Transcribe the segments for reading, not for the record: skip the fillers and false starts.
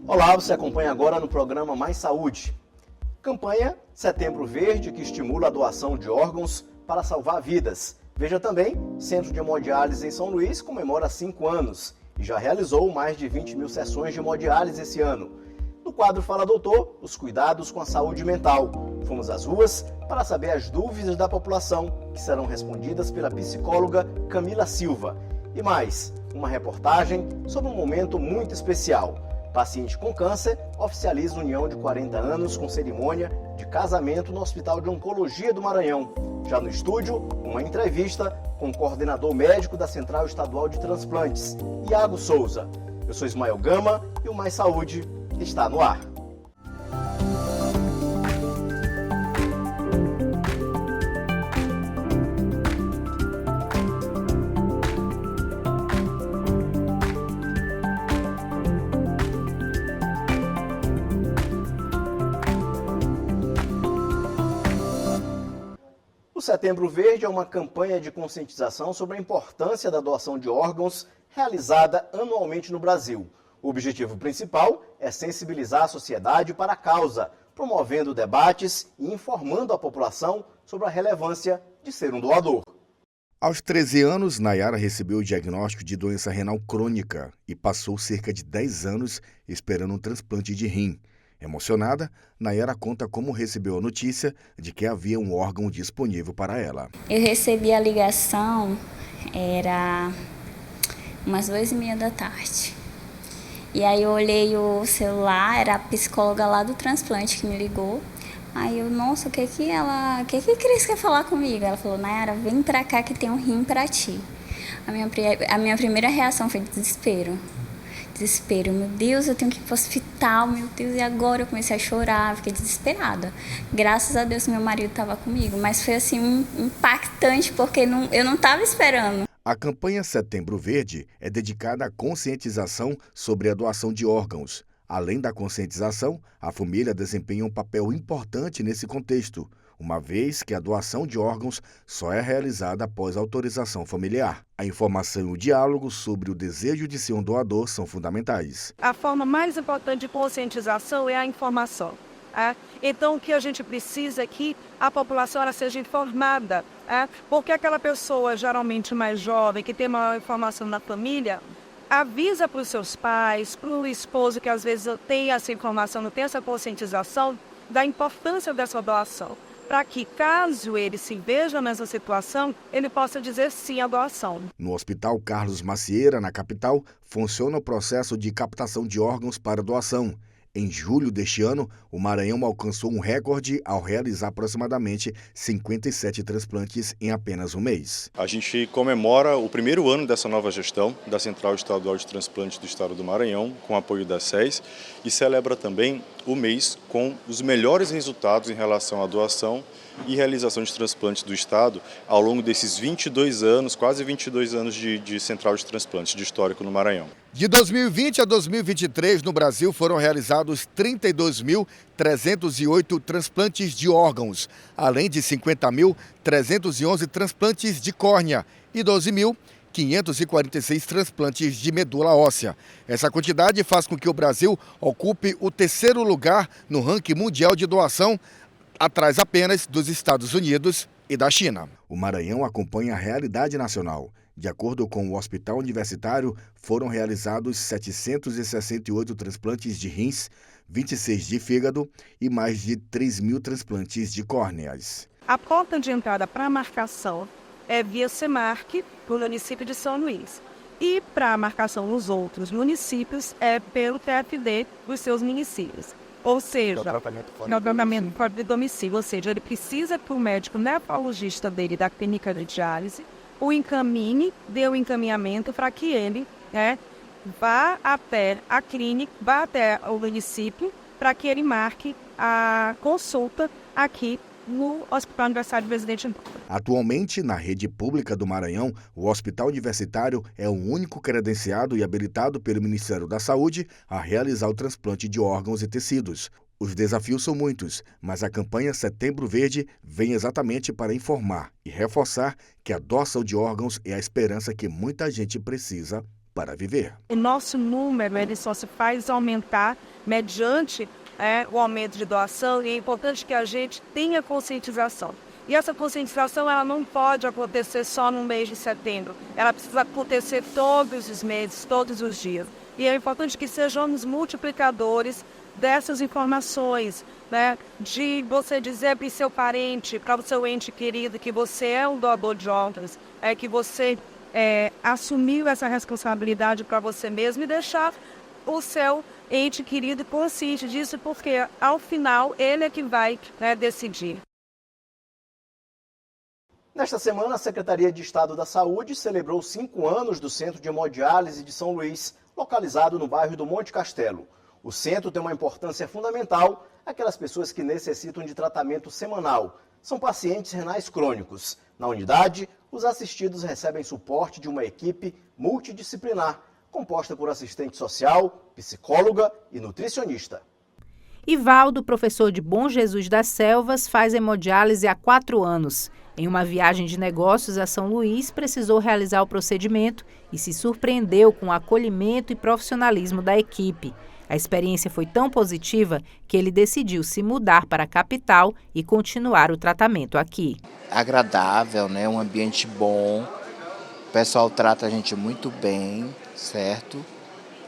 Olá, você acompanha agora no programa Mais Saúde. Campanha Setembro Verde, que estimula a doação de órgãos para salvar vidas. Veja também, Centro de Hemodiálise em São Luís comemora 5 anos e já realizou mais de 20 mil sessões de hemodiálise esse ano. No quadro Fala Doutor, os cuidados com a saúde mental. Fomos às ruas para saber as dúvidas da população, que serão respondidas pela psicóloga Camila Silva. E mais, uma reportagem sobre um momento muito especial. Paciente com câncer oficializa união de 40 anos com cerimônia de casamento no Hospital de Oncologia do Maranhão. Já no estúdio, uma entrevista com o coordenador médico da Central Estadual de Transplantes, Iago Souza. Eu sou Ismael Gama e o Mais Saúde está no ar. O Setembro Verde é uma campanha de conscientização sobre a importância da doação de órgãos realizada anualmente no Brasil. O objetivo principal é sensibilizar a sociedade para a causa, promovendo debates e informando a população sobre a relevância de ser um doador. Aos 13 anos, Nayara recebeu o diagnóstico de doença renal crônica e passou cerca de 10 anos esperando um transplante de rim. Emocionada, Nayara conta como recebeu a notícia de que havia um órgão disponível para ela. Eu recebi a ligação, era umas 2h30 da tarde. E aí eu olhei o celular, era a psicóloga lá do transplante que me ligou. Aí eu, nossa, o que a Cris quer falar comigo? Ela falou, Nayara, vem pra cá que tem um rim pra ti. A minha primeira reação foi desespero. Meu Deus, eu tenho que ir pro hospital, meu Deus, e agora? Eu comecei a chorar, fiquei desesperada. Graças a Deus meu marido estava comigo, mas foi assim impactante porque eu não estava esperando. A campanha Setembro Verde é dedicada à conscientização sobre a doação de órgãos. Além da conscientização, a família desempenha um papel importante nesse contexto, uma vez que a doação de órgãos só é realizada após autorização familiar. A informação e o diálogo sobre o desejo de ser um doador são fundamentais. A forma mais importante de conscientização é a informação. Então, o que a gente precisa é que a população ela seja informada. Porque aquela pessoa, geralmente mais jovem, que tem maior informação na família, avisa para os seus pais, para o esposo que às vezes tem essa informação, não tem essa conscientização da importância dessa doação. Para que, caso ele se veja nessa situação, ele possa dizer sim à doação. No Hospital Carlos Macieira, na capital, funciona o processo de captação de órgãos para doação. Em julho deste ano, o Maranhão alcançou um recorde ao realizar aproximadamente 57 transplantes em apenas um mês. A gente comemora o primeiro ano dessa nova gestão da Central Estadual de Transplantes do Estado do Maranhão, com apoio da SES, e celebra também o mês com os melhores resultados em relação à doação e realização de transplantes do Estado ao longo desses 22 anos, quase 22 anos de Central de Transplantes, de histórico no Maranhão. De 2020 a 2023, no Brasil foram realizados 32.308 transplantes de órgãos, além de 50.311 transplantes de córnea e 12.546 transplantes de medula óssea. Essa quantidade faz com que o Brasil ocupe o terceiro lugar no ranking mundial de doação, atrás apenas dos Estados Unidos e da China. O Maranhão acompanha a realidade nacional. De acordo com o Hospital Universitário, foram realizados 768 transplantes de rins, 26 de fígado e mais de 3.000 transplantes de córneas. A porta de entrada para a marcação é via Semarc, no município de São Luís. E para a marcação nos outros municípios é pelo TFD dos seus municípios. Ou seja, no tratamento fora de domicílio, ou seja, ele precisa que o médico nefrologista dele da clínica de diálise o encaminhe, dê o encaminhamento para que ele vá até a clínica, vá até o município, para que ele marque a consulta aqui no Hospital Universitário de Presidente Dutra. Atualmente, na rede pública do Maranhão, o Hospital Universitário é o único credenciado e habilitado pelo Ministério da Saúde a realizar o transplante de órgãos e tecidos. Os desafios são muitos, mas a campanha Setembro Verde vem exatamente para informar e reforçar que a doação de órgãos é a esperança que muita gente precisa para viver. O nosso número ele só se faz aumentar mediante o aumento de doação, e é importante que a gente tenha conscientização. E essa conscientização ela não pode acontecer só no mês de setembro, ela precisa acontecer todos os meses, todos os dias. E é importante que sejamos multiplicadores dessas informações, né? De você dizer para o seu parente, para o seu ente querido, que você é um doador de órgãos, que você assumiu essa responsabilidade para você mesmo e deixar o seu ente querido consciente disso, porque ao final ele é que vai decidir. Nesta semana, a Secretaria de Estado da Saúde celebrou 5 anos do Centro de Hemodiálise de São Luís, localizado no bairro do Monte Castelo. O centro tem uma importância fundamental àquelas pessoas que necessitam de tratamento semanal. São pacientes renais crônicos. Na unidade, os assistidos recebem suporte de uma equipe multidisciplinar, composta por assistente social, psicóloga e nutricionista. Ivaldo, professor de Bom Jesus das Selvas, faz hemodiálise há 4 anos. Em uma viagem de negócios a São Luís, precisou realizar o procedimento e se surpreendeu com o acolhimento e profissionalismo da equipe. A experiência foi tão positiva que ele decidiu se mudar para a capital e continuar o tratamento aqui. Agradável, né? Um ambiente bom, o pessoal trata a gente muito bem, certo?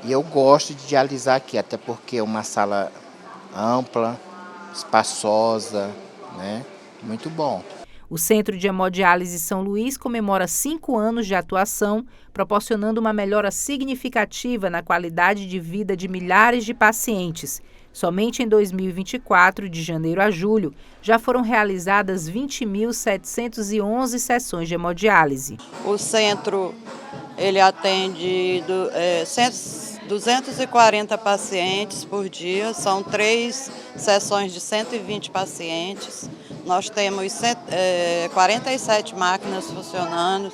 E eu gosto de dialisar aqui, até porque é uma sala ampla, espaçosa, né? Muito bom. O Centro de Hemodiálise São Luís comemora 5 anos de atuação, proporcionando uma melhora significativa na qualidade de vida de milhares de pacientes. Somente em 2024, de janeiro a julho, já foram realizadas 20.711 sessões de hemodiálise. O centro ele atende 240 pacientes por dia, são 3 sessões de 120 pacientes. Nós temos 47 máquinas funcionando,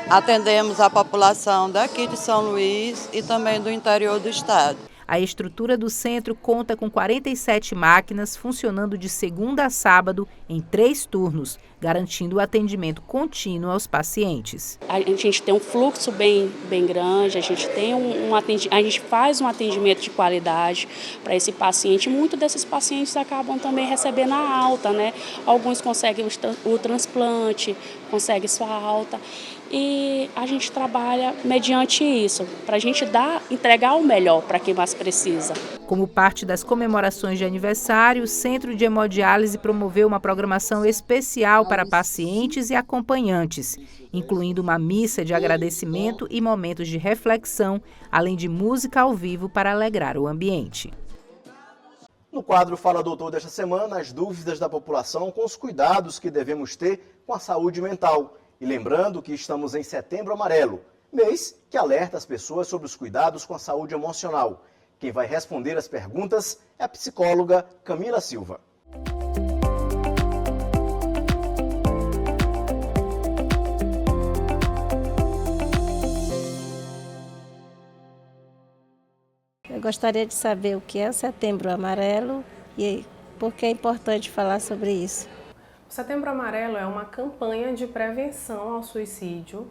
atendemos a população daqui de São Luís e também do interior do estado. A estrutura do centro conta com 47 máquinas funcionando de segunda a sábado em 3 turnos, garantindo o atendimento contínuo aos pacientes. A gente tem um fluxo bem grande, a gente faz um atendimento de qualidade para esse paciente. Muitos desses pacientes acabam também recebendo a alta, né? Alguns conseguem o transplante, conseguem sua alta. E a gente trabalha mediante isso, para a gente entregar o melhor para quem mais precisa. Como parte das comemorações de aniversário, o Centro de Hemodiálise promoveu uma programação especial para pacientes e acompanhantes, incluindo uma missa de agradecimento e momentos de reflexão, além de música ao vivo para alegrar o ambiente. No quadro Fala Doutor desta semana, as dúvidas da população com os cuidados que devemos ter com a saúde mental. E lembrando que estamos em Setembro Amarelo, mês que alerta as pessoas sobre os cuidados com a saúde emocional. Quem vai responder as perguntas é a psicóloga Camila Silva. Eu gostaria de saber o que é o Setembro Amarelo e por que é importante falar sobre isso. O Setembro Amarelo é uma campanha de prevenção ao suicídio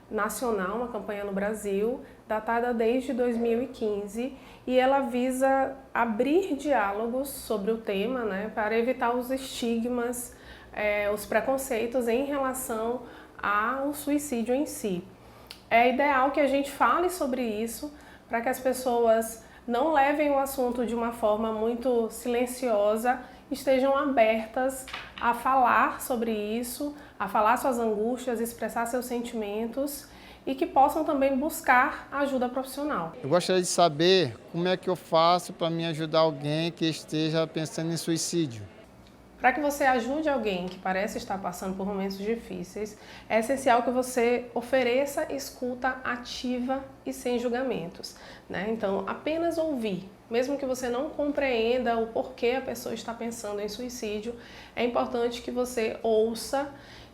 nacional, uma campanha no Brasil, datada desde 2015, e ela visa abrir diálogos sobre o tema, né, para evitar os estigmas, os preconceitos em relação ao suicídio em si. É ideal que a gente fale sobre isso para que as pessoas não levem o assunto de uma forma muito silenciosa, estejam abertas a falar sobre isso, a falar suas angústias, expressar seus sentimentos e que possam também buscar ajuda profissional. Eu gostaria de saber como é que eu faço para me ajudar alguém que esteja pensando em suicídio. Para que você ajude alguém que parece estar passando por momentos difíceis, é essencial que você ofereça escuta ativa e sem julgamentos, né? Então, apenas ouvir. Mesmo que você não compreenda o porquê a pessoa está pensando em suicídio, é importante que você ouça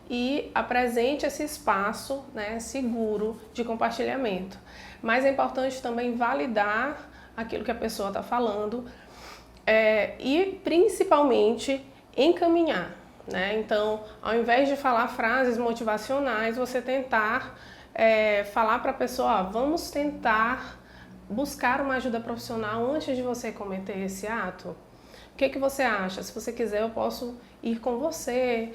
e apresente esse espaço, né, seguro de compartilhamento. Mas é importante também validar aquilo que a pessoa está falando e, principalmente, encaminhar, né? Então, ao invés de falar frases motivacionais, você tentar falar para a pessoa, vamos tentar buscar uma ajuda profissional antes de você cometer esse ato? O que você acha? Se você quiser, eu posso ir com você,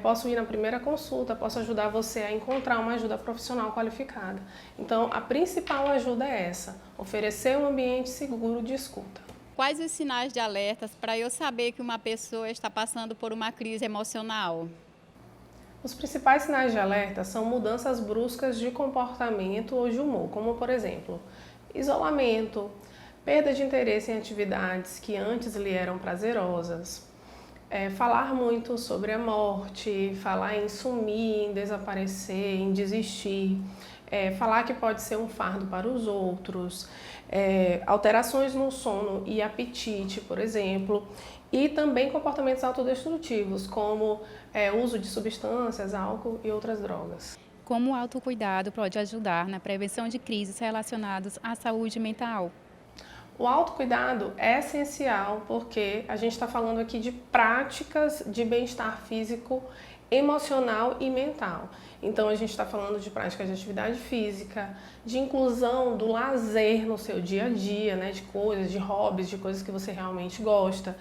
posso ir na primeira consulta, posso ajudar você a encontrar uma ajuda profissional qualificada. Então, a principal ajuda é essa, oferecer um ambiente seguro de escuta. Quais os sinais de alertas para eu saber que uma pessoa está passando por uma crise emocional? Os principais sinais de alerta são mudanças bruscas de comportamento ou de humor, como, por exemplo, isolamento, perda de interesse em atividades que antes lhe eram prazerosas, falar muito sobre a morte, falar em sumir, em desaparecer, em desistir, falar que pode ser um fardo para os outros, alterações no sono e apetite, por exemplo, e também comportamentos autodestrutivos, como uso de substâncias, álcool e outras drogas. Como o autocuidado pode ajudar na prevenção de crises relacionadas à saúde mental? O autocuidado é essencial porque a gente está falando aqui de práticas de bem-estar físico, emocional e mental. Então a gente está falando de práticas de atividade física, de inclusão do lazer no seu dia a dia, né, de coisas, de hobbies, de coisas que você realmente gosta.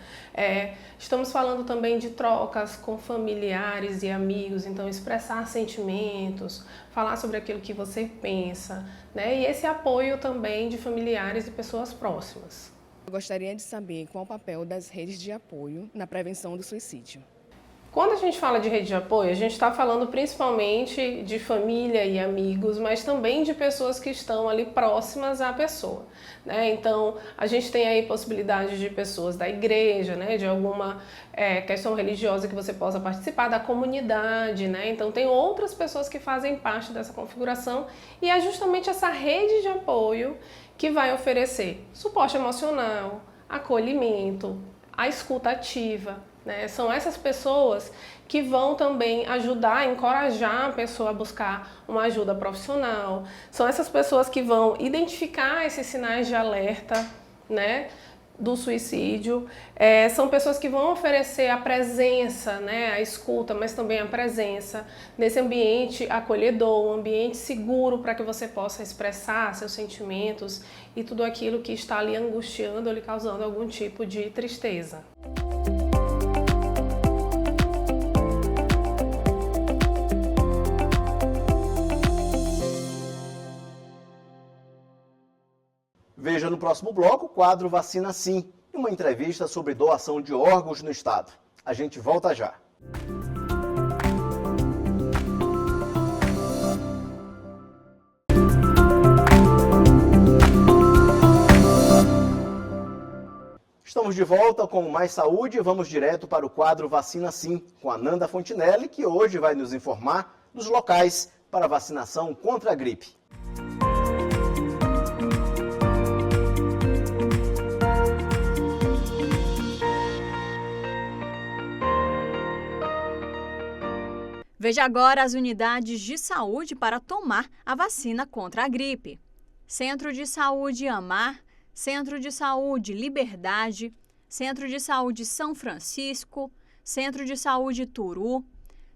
Estamos falando também de trocas com familiares e amigos, então expressar sentimentos, falar sobre aquilo que você pensa, né, e esse apoio também de familiares e pessoas próximas. Eu gostaria de saber qual o papel das redes de apoio na prevenção do suicídio. Quando a gente fala de rede de apoio, a gente está falando principalmente de família e amigos, mas também de pessoas que estão ali próximas à pessoa, né? Então, a gente tem aí possibilidade de pessoas da igreja, né? De alguma questão religiosa que você possa participar, da comunidade, né? Então, tem outras pessoas que fazem parte dessa configuração e é justamente essa rede de apoio que vai oferecer suporte emocional, acolhimento, a escuta ativa, né? São essas pessoas que vão também ajudar, encorajar a pessoa a buscar uma ajuda profissional. São essas pessoas que vão identificar esses sinais de alerta, né, do suicídio. São pessoas que vão oferecer a presença, né, a escuta, mas também a presença nesse ambiente acolhedor, um ambiente seguro para que você possa expressar seus sentimentos e tudo aquilo que está lhe angustiando ou lhe causando algum tipo de tristeza. Veja no próximo bloco o quadro Vacina Sim, uma entrevista sobre doação de órgãos no estado. A gente volta já. Estamos de volta com Mais Saúde e vamos direto para o quadro Vacina Sim, com a Nanda Fontinelli, que hoje vai nos informar dos locais para vacinação contra a gripe. Veja agora as unidades de saúde para tomar a vacina contra a gripe. Centro de Saúde Amar, Centro de Saúde Liberdade, Centro de Saúde São Francisco, Centro de Saúde Turu,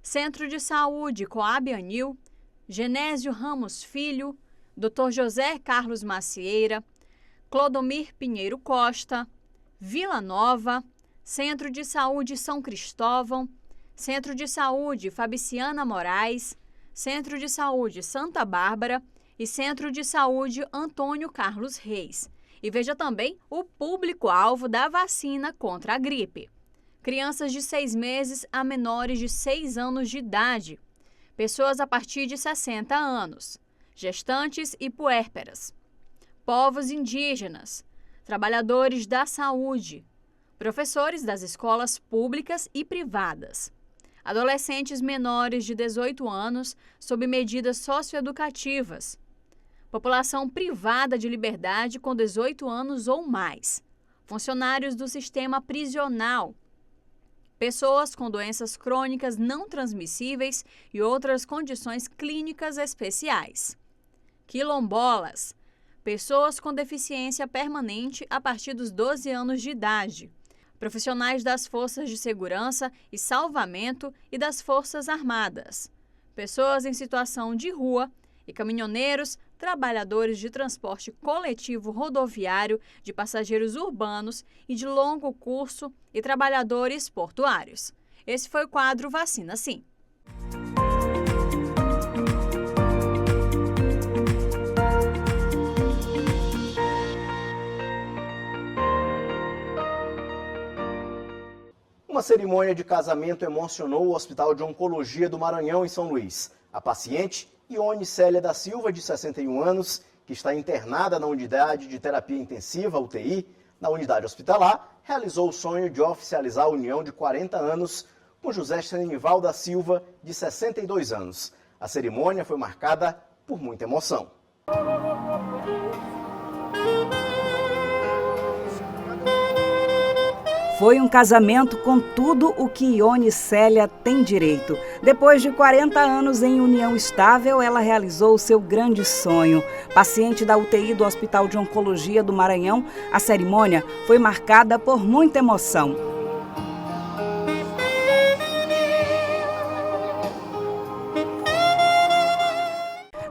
Centro de Saúde Coab Anil, Genésio Ramos Filho, Dr. José Carlos Macieira, Clodomir Pinheiro Costa, Vila Nova, Centro de Saúde São Cristóvão, Centro de Saúde Fabriciana Moraes, Centro de Saúde Santa Bárbara e Centro de Saúde Antônio Carlos Reis. E veja também o público-alvo da vacina contra a gripe. Crianças de 6 meses a menores de 6 anos de idade, pessoas a partir de 60 anos, gestantes e puérperas, povos indígenas, trabalhadores da saúde, professores das escolas públicas e privadas, adolescentes menores de 18 anos sob medidas socioeducativas, população privada de liberdade com 18 anos ou mais, funcionários do sistema prisional, pessoas com doenças crônicas não transmissíveis e outras condições clínicas especiais, quilombolas, pessoas com deficiência permanente a partir dos 12 anos de idade, profissionais das forças de segurança e salvamento e das forças armadas, pessoas em situação de rua e caminhoneiros, trabalhadores de transporte coletivo rodoviário, de passageiros urbanos e de longo curso e trabalhadores portuários. Esse foi o quadro Vacina Sim. Uma cerimônia de casamento emocionou o Hospital de Oncologia do Maranhão, em São Luís. A paciente, Ione Célia da Silva, de 61 anos, que está internada na unidade de terapia intensiva, UTI, na unidade hospitalar, realizou o sonho de oficializar a união de 40 anos com José Senival da Silva, de 62 anos. A cerimônia foi marcada por muita emoção. Foi um casamento com tudo o que Ione Célia tem direito. Depois de 40 anos em união estável, ela realizou o seu grande sonho. Paciente da UTI do Hospital de Oncologia do Maranhão, a cerimônia foi marcada por muita emoção.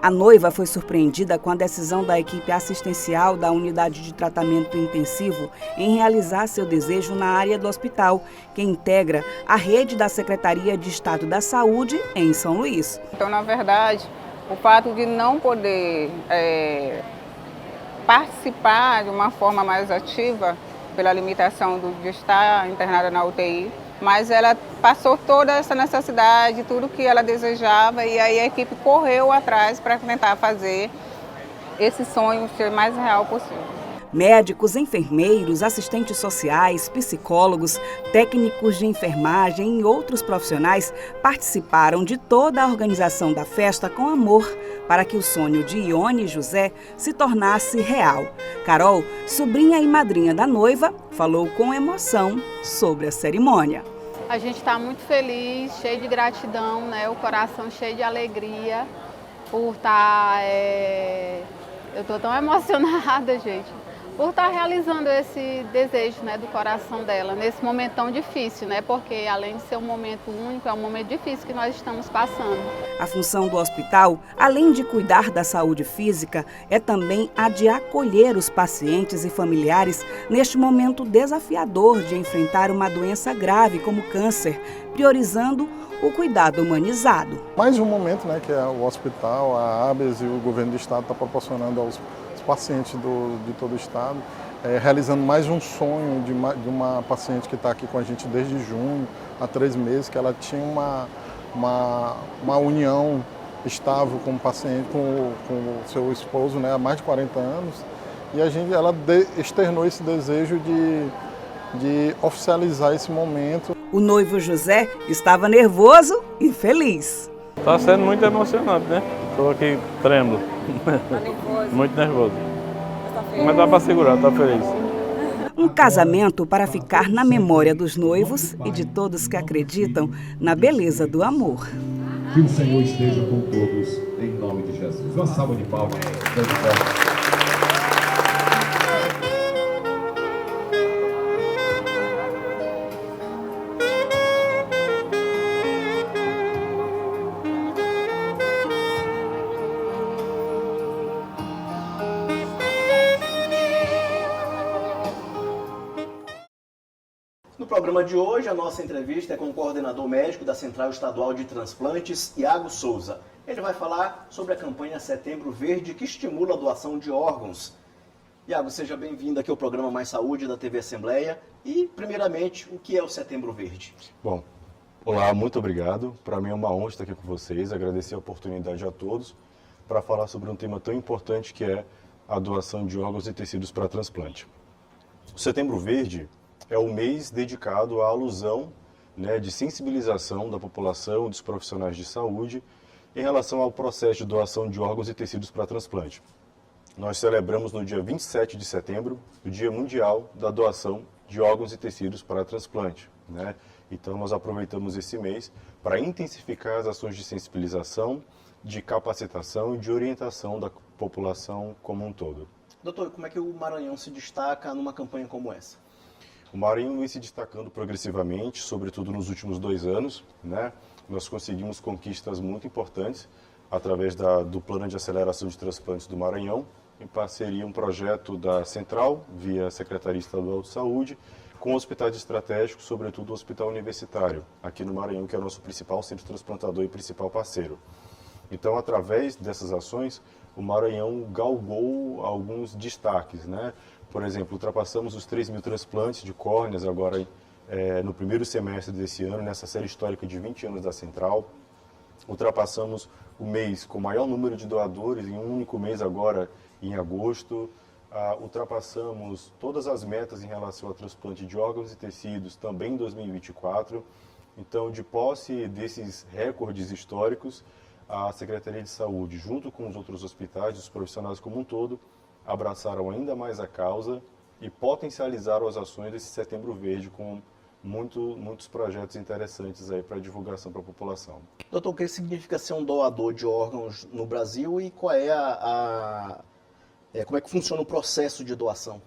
A noiva foi surpreendida com a decisão da equipe assistencial da unidade de tratamento intensivo em realizar seu desejo na área do hospital, que integra a rede da Secretaria de Estado da Saúde em São Luís. Então, na verdade, o fato de não poder participar de uma forma mais ativa, pela limitação de estar internada na UTI, mas ela passou toda essa necessidade, tudo que ela desejava, e aí a equipe correu atrás para tentar fazer esse sonho ser mais real possível. Médicos, enfermeiros, assistentes sociais, psicólogos, técnicos de enfermagem e outros profissionais participaram de toda a organização da festa com amor para que o sonho de Ione e José se tornasse real. Carol, sobrinha e madrinha da noiva, falou com emoção sobre a cerimônia. A gente está muito feliz, cheio de gratidão, né? O coração cheio de alegria por estar... Eu estou tão emocionada, gente, por estar realizando esse desejo, né, do coração dela, nesse momento tão difícil, né? Porque além de ser um momento único, é um momento difícil que nós estamos passando. A função do hospital, além de cuidar da saúde física, é também a de acolher os pacientes e familiares neste momento desafiador de enfrentar uma doença grave como câncer, priorizando o cuidado humanizado. Mais um momento, né, que é o hospital, a ABES e o governo do estado está proporcionando aos pacientes de todo o estado, realizando mais um sonho de uma paciente que está aqui com a gente desde junho, há 3 meses, que ela tinha uma união estável com o paciente, com o seu esposo, né, há mais de 40 anos, e ela externou esse desejo de oficializar esse momento. O noivo José estava nervoso e feliz. Está sendo muito emocionante, né? Estou aqui tremendo. Tá nervoso? Muito nervoso. Mas dá para segurar, está feliz. Um casamento para ficar na memória dos noivos e de todos que acreditam na beleza do amor. Que o Senhor esteja com todos, em nome de Jesus. Uma salva de palmas. No programa de hoje, a nossa entrevista é com o coordenador médico da Central Estadual de Transplantes, Iago Souza. Ele vai falar sobre a campanha Setembro Verde, que estimula a doação de órgãos. Iago, seja bem-vindo aqui ao programa Mais Saúde da TV Assembleia. E, primeiramente, o que é o Setembro Verde? Bom, olá, muito obrigado. Para mim é uma honra estar aqui com vocês, agradecer a oportunidade a todos para falar sobre um tema tão importante que é a doação de órgãos e tecidos para transplante. O Setembro Verde é o mês dedicado à alusão, né, de sensibilização da população, dos profissionais de saúde, em relação ao processo de doação de órgãos e tecidos para transplante. Nós celebramos no dia 27 de setembro o Dia Mundial da Doação de Órgãos e Tecidos para Transplante, né? Então nós aproveitamos esse mês para intensificar as ações de sensibilização, de capacitação e de orientação da população como um todo. Doutor, como é que o Maranhão se destaca numa campanha como essa? O Maranhão vem se destacando progressivamente, sobretudo nos últimos 2 anos, né? Nós conseguimos conquistas muito importantes através do Plano de Aceleração de Transplantes do Maranhão, em parceria um projeto da Central, via Secretaria Estadual de Saúde, com hospitais estratégicos, sobretudo o Hospital Universitário, aqui no Maranhão, que é o nosso principal centro transplantador e principal parceiro. Então, através dessas ações, o Maranhão galgou alguns destaques, né? Por exemplo, ultrapassamos os 3.000 transplantes de córneas agora no primeiro semestre desse ano, nessa série histórica de 20 anos da Central. Ultrapassamos o mês com o maior número de doadores em um único mês agora, em agosto. Ultrapassamos todas as metas em relação ao transplante de órgãos e tecidos também em 2024. Então, de posse desses recordes históricos, a Secretaria de Saúde, junto com os outros hospitais, os profissionais como um todo, abraçaram ainda mais a causa e potencializaram as ações desse Setembro Verde com muitos projetos interessantes aí para divulgação para a população. Doutor, o que significa ser um doador de órgãos no Brasil e qual é como é que funciona o processo de doação?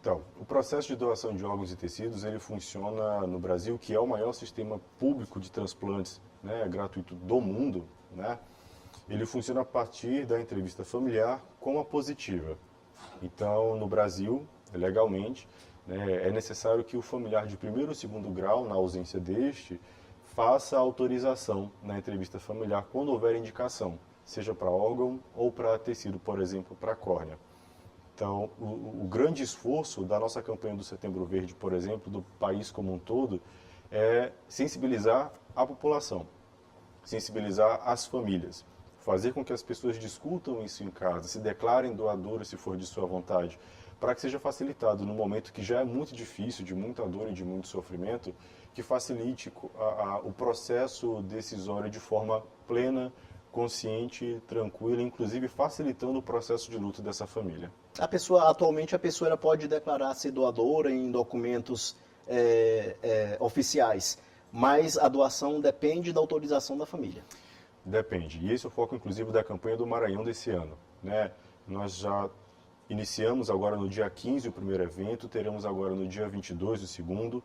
Então, o processo de doação de órgãos e tecidos, ele funciona no Brasil, que é o maior sistema público de transplantes, né, gratuito do mundo, né? Ele funciona a partir da entrevista familiar com a positiva. Então, no Brasil, legalmente, né, é necessário que o familiar de primeiro ou segundo grau, na ausência deste, faça a autorização na entrevista familiar quando houver indicação, seja para órgão ou para tecido, por exemplo, para córnea. Então, o grande esforço da nossa campanha do Setembro Verde, por exemplo, do país como um todo, é sensibilizar a população, sensibilizar as famílias, fazer com que as pessoas discutam isso em casa, se declarem doadores se for de sua vontade, para que seja facilitado no momento que já é muito difícil, de muita dor e de muito sofrimento, que facilite o processo decisório de forma plena, consciente, tranquila, inclusive facilitando o processo de luto dessa família. Atualmente a pessoa ela pode declarar-se doadora em documentos oficiais, mas a doação depende da autorização da família. Depende. E esse é o foco, inclusive, da campanha do Maranhão desse ano, né? Nós já iniciamos agora no dia 15 o primeiro evento, teremos agora no dia 22 o segundo,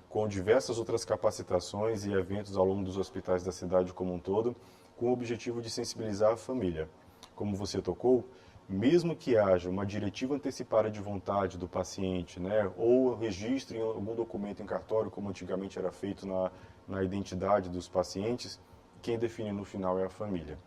com diversas outras capacitações e eventos ao longo dos hospitais da cidade como um todo, com o objetivo de sensibilizar a família. Como você tocou, mesmo que haja uma diretiva antecipada de vontade do paciente, né, ou registro em algum documento em cartório, como antigamente era feito na identidade dos pacientes, quem define no final é a família.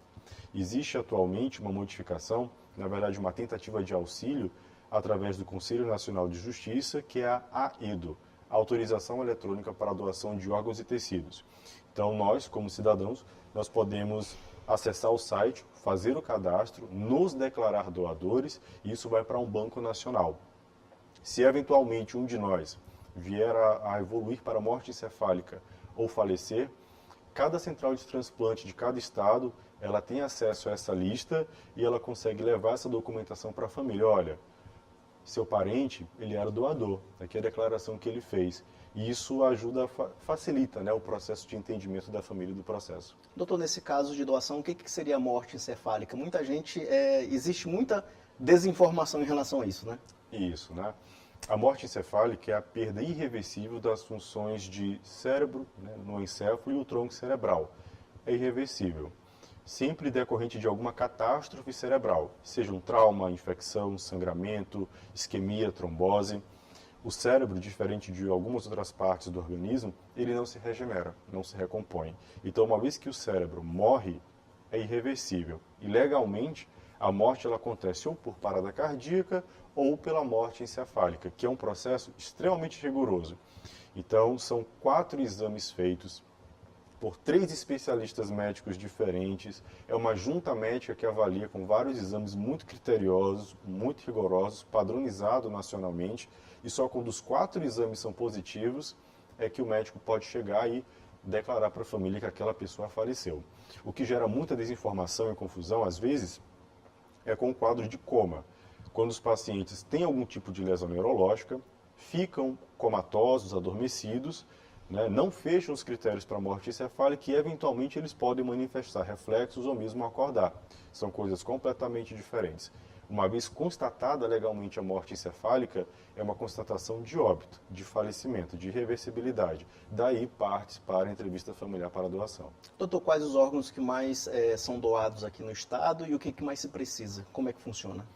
Existe atualmente uma modificação, na verdade uma tentativa de auxílio, através do Conselho Nacional de Justiça, que é a AEDO, Autorização Eletrônica para a Doação de Órgãos e Tecidos. Então nós, como cidadãos, nós podemos acessar o site, fazer o cadastro, nos declarar doadores, e isso vai para um banco nacional. Se eventualmente um de nós vier a evoluir para morte encefálica ou falecer, cada central de transplante de cada estado, ela tem acesso a essa lista e ela consegue levar essa documentação para a família. Olha, seu parente, ele era doador, aqui é a declaração que ele fez. E isso ajuda, facilita, né, o processo de entendimento da família do processo. Doutor, nesse caso de doação, o que seria a morte encefálica? Muita gente, existe muita desinformação em relação a isso, né? Isso, né? A morte encefálica é a perda irreversível das funções de cérebro, né, no encéfalo, e o tronco cerebral. É irreversível. Sempre decorrente de alguma catástrofe cerebral, seja um trauma, infecção, sangramento, isquemia, trombose. O cérebro, diferente de algumas outras partes do organismo, ele não se regenera, não se recompõe. Então, uma vez que o cérebro morre, é irreversível. E legalmente, a morte ela acontece ou por parada cardíaca ou pela morte encefálica, que é um processo extremamente rigoroso. Então, são 4 exames feitos por 3 especialistas médicos diferentes. É uma junta médica que avalia com vários exames muito criteriosos, muito rigorosos, padronizado nacionalmente. E só quando os 4 exames são positivos é que o médico pode chegar e declarar para a família que aquela pessoa faleceu. O que gera muita desinformação e confusão, às vezes, é com o quadro de coma. Quando os pacientes têm algum tipo de lesão neurológica, ficam comatosos, adormecidos, né, não fecham os critérios para morte encefálica e, eventualmente, eles podem manifestar reflexos ou mesmo acordar. São coisas completamente diferentes. uma vez constatada legalmente a morte encefálica, é uma constatação de óbito, de falecimento, de irreversibilidade. Daí parte para a entrevista familiar para a doação. Doutor, quais os órgãos que mais são doados aqui no estado e o que mais se precisa? Como é que funciona?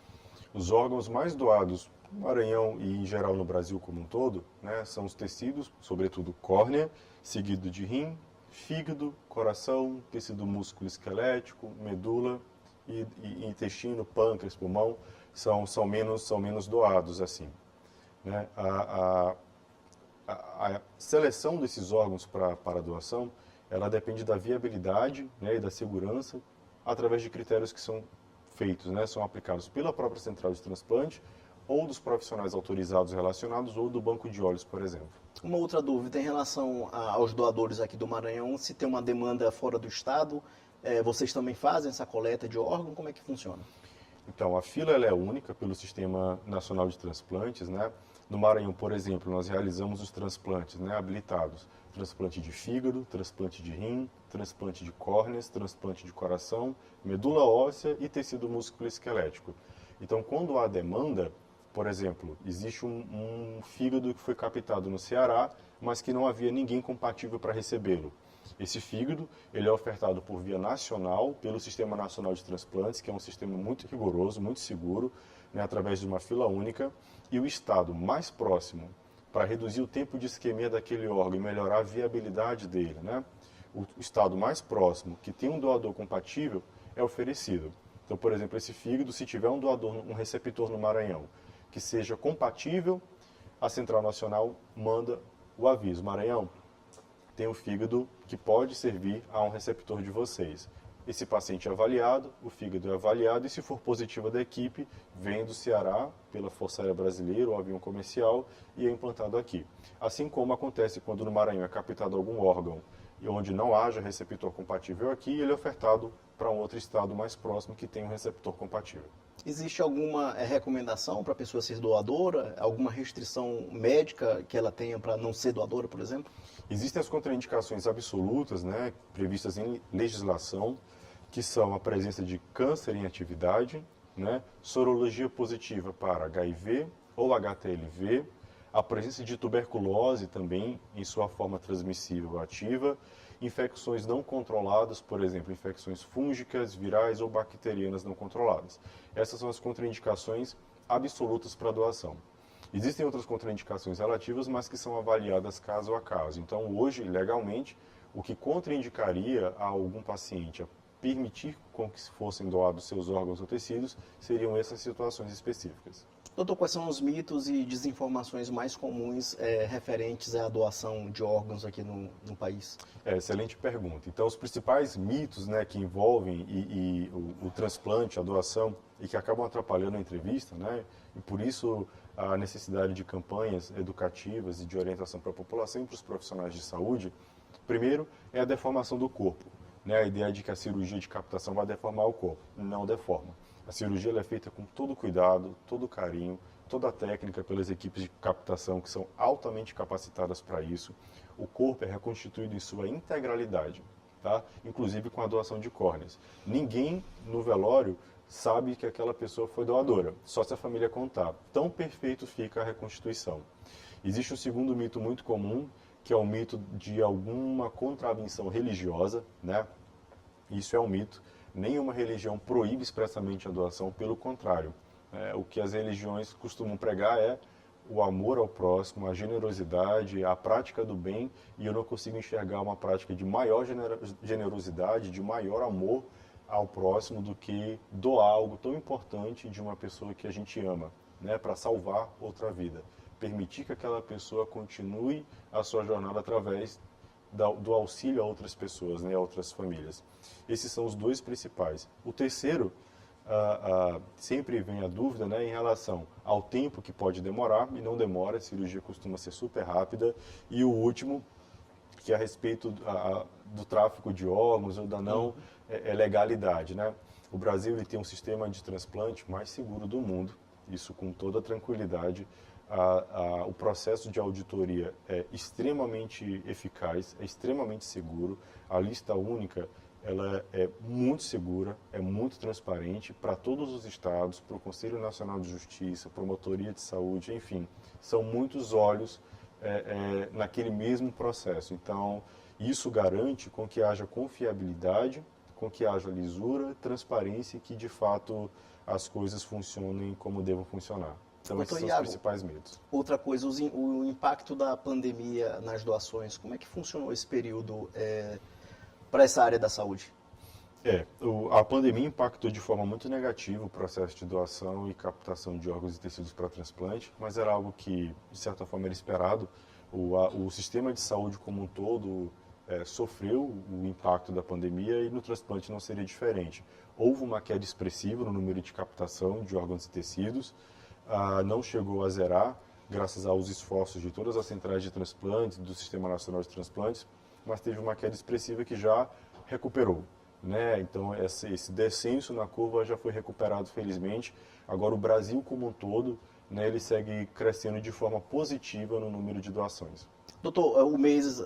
Os órgãos mais doados no Maranhão e em geral no Brasil como um todo, né, são os tecidos, sobretudo córnea, seguido de rim, fígado, coração, tecido músculo esquelético, medula e intestino, pâncreas, pulmão, são menos doados assim. Né? A seleção desses órgãos para doação, ela depende da viabilidade, né, e da segurança, através de critérios que são feitos, né, são aplicados pela própria central de transplante, ou dos profissionais autorizados relacionados, ou do banco de olhos, por exemplo. Uma outra dúvida em relação aos doadores aqui do Maranhão, se tem uma demanda fora do estado, vocês também fazem essa coleta de órgão, como é que funciona? Então, a fila ela é única pelo Sistema Nacional de Transplantes, né? No Maranhão, por exemplo, nós realizamos os transplantes, né, habilitados. Transplante de fígado, transplante de rim, transplante de córneas, transplante de coração, medula óssea e tecido músculo esquelético. Então, quando há demanda, por exemplo, existe um fígado que foi captado no Ceará, mas que não havia ninguém compatível para recebê-lo. Esse fígado ele é ofertado por via nacional, pelo Sistema Nacional de Transplantes, que é um sistema muito rigoroso, muito seguro, né, através de uma fila única, e o estado mais próximo, para reduzir o tempo de isquemia daquele órgão e melhorar a viabilidade dele, né, o estado mais próximo, que tem um doador compatível, é oferecido. Então, por exemplo, esse fígado, se tiver um doador, um receptor no Maranhão, que seja compatível, a Central Nacional manda o aviso. Maranhão, tem um fígado que pode servir a um receptor de vocês. Esse paciente é avaliado, o fígado é avaliado e, se for positivo da equipe, vem do Ceará, pela Força Aérea Brasileira ou avião comercial, e é implantado aqui. Assim como acontece quando no Maranhão é captado algum órgão e onde não haja receptor compatível aqui, ele é ofertado para um outro estado mais próximo que tem um receptor compatível. Existe alguma recomendação para a pessoa ser doadora? Alguma restrição médica que ela tenha para não ser doadora, por exemplo? Existem as contraindicações absolutas, né, previstas em legislação, que são a presença de câncer em atividade, né, sorologia positiva para HIV ou HTLV, a presença de tuberculose também em sua forma transmissível ativa, infecções não controladas, por exemplo, infecções fúngicas, virais ou bacterianas não controladas. Essas são as contraindicações absolutas para a doação. Existem outras contraindicações relativas, mas que são avaliadas caso a caso. Então, hoje, legalmente, o que contraindicaria a algum paciente a permitir com que fossem doados seus órgãos ou tecidos seriam essas situações específicas. Doutor, quais são os mitos e desinformações mais comuns referentes à doação de órgãos aqui no país? Excelente pergunta. Então, os principais mitos, né, que envolvem o transplante, a doação, e que acabam atrapalhando a entrevista, né, e por isso a necessidade de campanhas educativas e de orientação para a população e para os profissionais de saúde, primeiro é a deformação do corpo. Né, a ideia de que a cirurgia de captação vai deformar o corpo. Não deforma. A cirurgia ela é feita com todo cuidado, todo carinho, toda a técnica pelas equipes de captação que são altamente capacitadas para isso. O corpo é reconstituído em sua integralidade, tá? Inclusive com a doação de córneas. Ninguém no velório sabe que aquela pessoa foi doadora, só se a família contar. Tão perfeito fica a reconstituição. Existe um segundo mito muito comum, que é o mito de alguma contravenção religiosa, né? Isso é um mito. Nenhuma religião proíbe expressamente a doação, pelo contrário. O que as religiões costumam pregar é o amor ao próximo, a generosidade, a prática do bem, e eu não consigo enxergar uma prática de maior generosidade, de maior amor ao próximo do que doar algo tão importante de uma pessoa que a gente ama, né, para salvar outra vida. Permitir que aquela pessoa continue a sua jornada através do auxílio a outras pessoas, né, a outras famílias. Esses são os dois principais. O terceiro, sempre vem a dúvida, né, em relação ao tempo que pode demorar, e não demora, a cirurgia costuma ser super rápida. E o último, que é a respeito do tráfico de órgãos ou da não legalidade. Né? O Brasil ele tem um sistema de transplante mais seguro do mundo, isso com toda tranquilidade. O processo de auditoria é extremamente eficaz, é extremamente seguro, a lista única ela é muito segura, é muito transparente para todos os estados, para o Conselho Nacional de Justiça, Promotoria de Saúde, enfim, são muitos olhos naquele mesmo processo. Então, isso garante com que haja confiabilidade, com que haja lisura, transparência e que, de fato, as coisas funcionem como devam funcionar. Então, esses são os principais medos. Outra coisa, o impacto da pandemia nas doações, como é que funcionou esse período para essa área da saúde? A pandemia impactou de forma muito negativa o processo de doação e captação de órgãos e tecidos para transplante, mas era algo que, de certa forma, era esperado. O sistema de saúde como um todo sofreu o impacto da pandemia e no transplante não seria diferente. Houve uma queda expressiva no número de captação de órgãos e tecidos, não chegou a zerar, graças aos esforços de todas as centrais de transplantes, do Sistema Nacional de Transplantes, mas teve uma queda expressiva que já recuperou. Então, esse descenso na curva já foi recuperado, felizmente. Agora, o Brasil como um todo, ele segue crescendo de forma positiva no número de doações. Doutor, o mês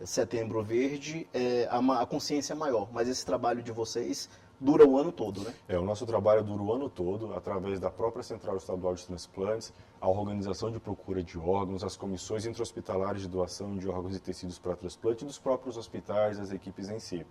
Setembro Verde, a consciência é maior, mas esse trabalho de vocês dura o ano todo, né? O nosso trabalho dura o ano todo, através da própria Central Estadual de Transplantes, a organização de procura de órgãos, as comissões intra-hospitalares de doação de órgãos e tecidos para transplante dos próprios hospitais, das equipes em si.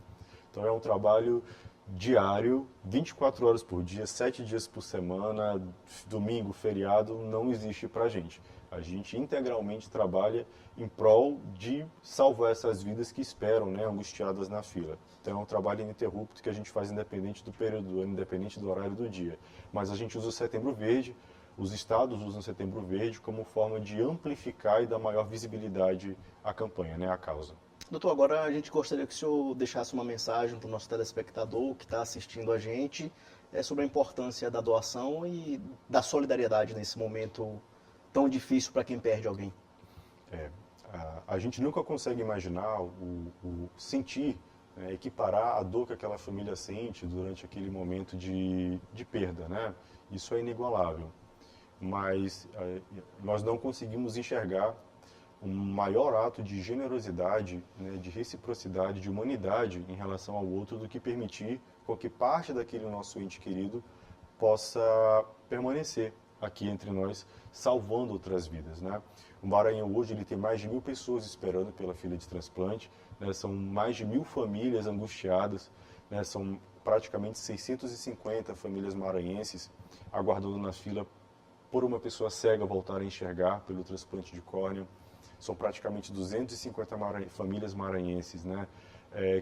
Então é um trabalho diário, 24 horas por dia, 7 dias por semana, domingo, feriado, não existe para a gente. A gente integralmente trabalha em prol de salvar essas vidas que esperam, angustiadas na fila. Então é um trabalho ininterrupto que a gente faz independente do período do ano, independente do horário do dia. Mas a gente usa o Setembro Verde, os estados usam o Setembro Verde como forma de amplificar e dar maior visibilidade à campanha, à causa. Doutor, agora a gente gostaria que o senhor deixasse uma mensagem para o nosso telespectador que está assistindo a gente sobre a importância da doação e da solidariedade nesse momento tão difícil para quem perde alguém. A gente nunca consegue imaginar o sentir, equiparar a dor que aquela família sente durante aquele momento de perda, Isso é inigualável. Mas nós não conseguimos enxergar um maior ato de generosidade, de reciprocidade, de humanidade em relação ao outro do que permitir com que parte daquele nosso ente querido possa permanecer aqui entre nós, salvando outras vidas. O Maranhão hoje ele tem mais de 1.000 pessoas esperando pela fila de transplante, são mais de 1.000 famílias angustiadas, são praticamente 650 famílias maranhenses aguardando na fila por uma pessoa cega voltar a enxergar pelo transplante de córnea. São praticamente 250 famílias maranhenses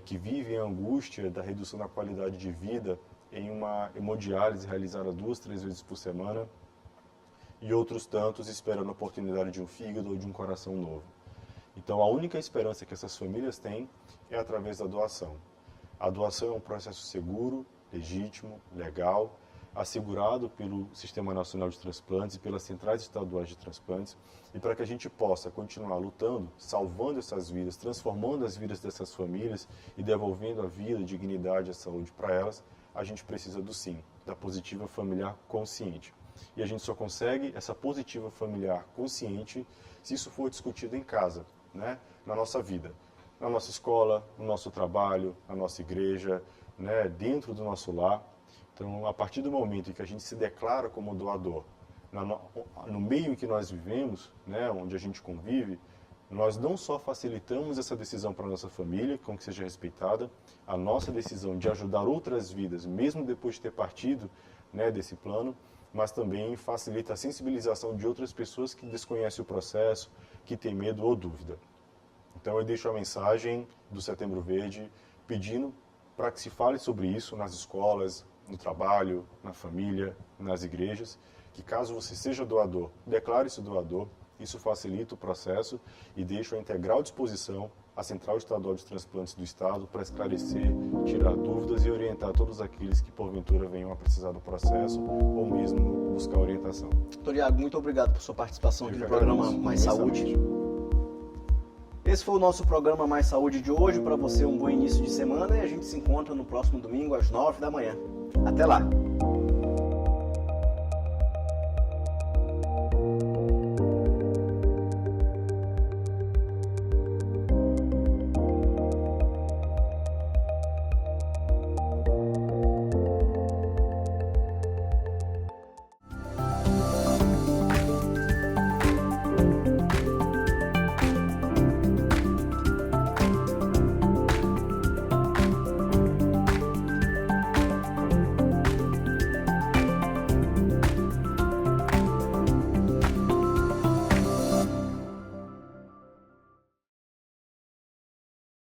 que vivem a angústia da redução da qualidade de vida em uma hemodiálise realizada 2, 3 vezes por semana e outros tantos esperando a oportunidade de um fígado ou de um coração novo. Então, a única esperança que essas famílias têm é através da doação. A doação é um processo seguro, legítimo, legal, assegurado pelo Sistema Nacional de Transplantes e pelas centrais estaduais de transplantes, e para que a gente possa continuar lutando, salvando essas vidas, transformando as vidas dessas famílias e devolvendo a vida, a dignidade, a saúde para elas, a gente precisa do sim, da positiva familiar consciente. E a gente só consegue essa positiva familiar consciente se isso for discutido em casa, na nossa vida, na nossa escola, no nosso trabalho, na nossa igreja, dentro do nosso lar. Então, a partir do momento em que a gente se declara como doador, no meio em que nós vivemos, onde a gente convive, nós não só facilitamos essa decisão para a nossa família, com que seja respeitada, a nossa decisão de ajudar outras vidas, mesmo depois de ter partido desse plano, mas também facilita a sensibilização de outras pessoas que desconhecem o processo, que têm medo ou dúvida. Então, eu deixo a mensagem do Setembro Verde pedindo para que se fale sobre isso nas escolas, no trabalho, na família, nas igrejas, que caso você seja doador, declare-se doador, isso facilita o processo e deixa a integral disposição a Central Estadual de Transplantes do Estado para esclarecer, tirar dúvidas e orientar todos aqueles que porventura venham a precisar do processo ou mesmo buscar orientação. Doutor Iago, muito obrigado por sua participação aqui no programa Mais Saúde. Esse foi o nosso programa Mais Saúde de hoje. Para você, um bom início de semana e a gente se encontra no próximo domingo às 9 da manhã. Até lá!